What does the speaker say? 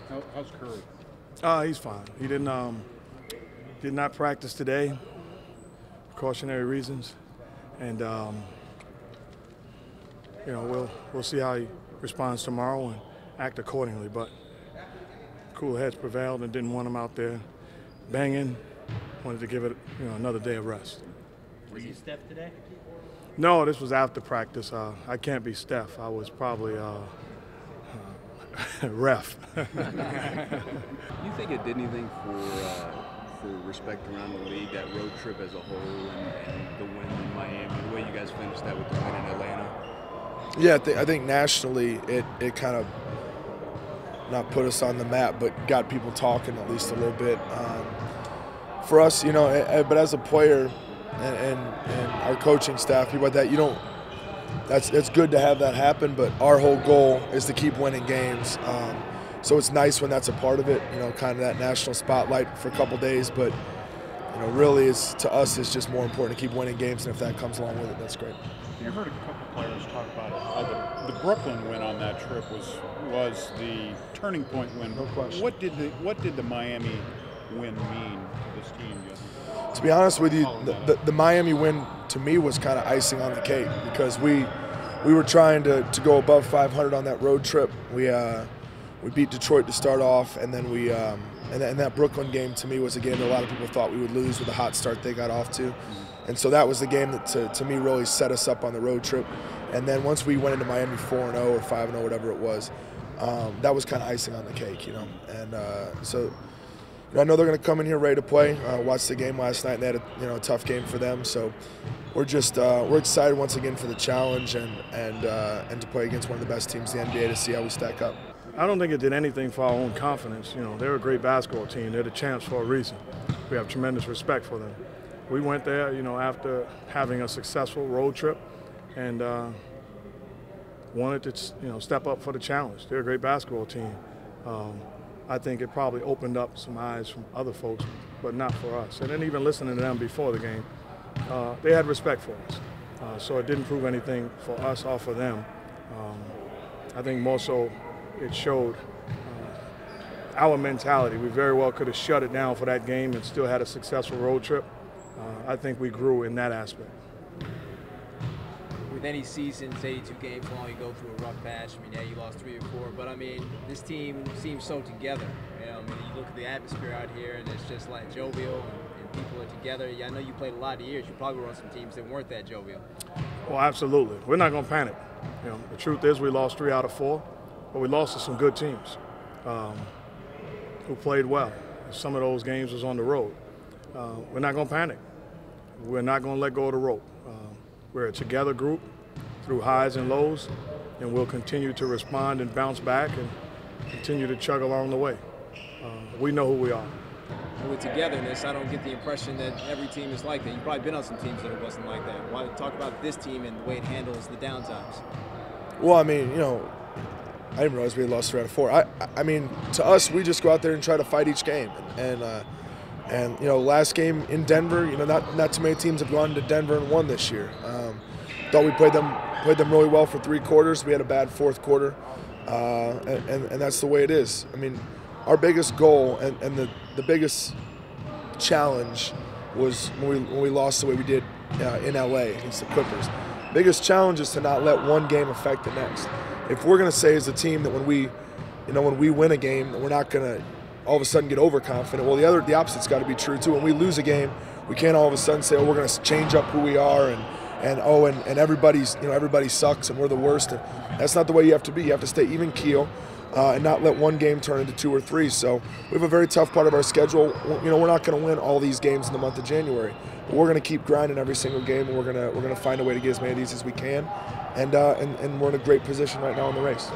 How's Curry? He's fine. He did not practice today, precautionary reasons, and we'll see how he responds tomorrow and act accordingly. But cool heads prevailed and didn't want him out there banging. Wanted to give it another day of rest. Was he Steph today? No, this was after practice. I can't be Steph. I was probably ref. Do you think it did anything for respect around the league, that road trip as a whole, and the win in Miami, the way you guys finished that with the win in Atlanta? Yeah, I think nationally it kind of not put us on the map, but got people talking at least a little bit. For us, but as a player and our coaching staff, people like that, it's good to have that happen, but our whole goal is to keep winning games. So it's nice when that's a part of it, kind of that national spotlight for a couple days, but really to us it's just more important to keep winning games, and if that comes along with it, that's great. You heard a couple players talk about it. The Brooklyn win on that trip was the turning point win. No question. What did the Miami win mean to this team? To be honest with you, the Miami win to me was kind of icing on the cake, because we were trying to go above 500 on that road trip. We beat Detroit to start off, and then and that Brooklyn game to me was a game that a lot of people thought we would lose with the hot start they got off to. And so that was the game that to me really set us up on the road trip. And then once we went into Miami 4-0 or 5-0, whatever it was, that was kind of icing on the cake, And so I know they're going to come in here ready to play. Watched the game last night, and they had a tough game for them. So we're excited once again for the challenge and to play against one of the best teams in the NBA to see how we stack up. I don't think it did anything for our own confidence. They're a great basketball team. They're the champs for a reason. We have tremendous respect for them. We went there, after having a successful road trip, and wanted to, step up for the challenge. They're a great basketball team. I think it probably opened up some eyes from other folks, but not for us. And then even listening to them before the game, they had respect for us. So it didn't prove anything for us or for them. I think more so it showed our mentality. We very well could have shut it down for that game and still had a successful road trip. I think we grew in that aspect. With any seasons, 82 games long, you go through a rough patch. You lost 3 or 4, but this team seems so together. You look at the atmosphere out here, and it's just like jovial, and people are together. I know you played a lot of years. You probably were on some teams that weren't that jovial. Well, absolutely. We're not going to panic. The truth is we lost 3 out of 4, but we lost to some good teams who played well. Some of those games was on the road. We're not going to panic. We're not going to let go of the rope. We're a together group through highs and lows, and we'll continue to respond and bounce back and continue to chug along the way. We know who we are. And with togetherness, I don't get the impression that every team is like that. You've probably been on some teams that it wasn't like that. Why talk about this team and the way it handles the downtimes? Well, I didn't realize we had lost 3 out of 4. To us, we just go out there and try to fight each game. And last game in Denver, not too many teams have gone to Denver and won this year. Thought we played them really well for 3 quarters. We had a bad 4th quarter, and that's the way it is. Our biggest goal and the biggest challenge was when we lost the way we did in LA against the Clippers. Biggest challenge is to not let one game affect the next. If we're going to say as a team that when we win a game that we're not going to all of a sudden get overconfident, well, the opposite's got to be true too. When we lose a game, we can't all of a sudden say, oh, we're going to change up who we are and everybody sucks and we're the worst. And that's not the way you have to be. You have to stay even keel and not let one game turn into 2 or 3. So we have a very tough part of our schedule. We're not going to win all these games in the month of January. But we're going to keep grinding every single game, and we're going to find a way to get as many of these as we can. And we're in a great position right now in the race.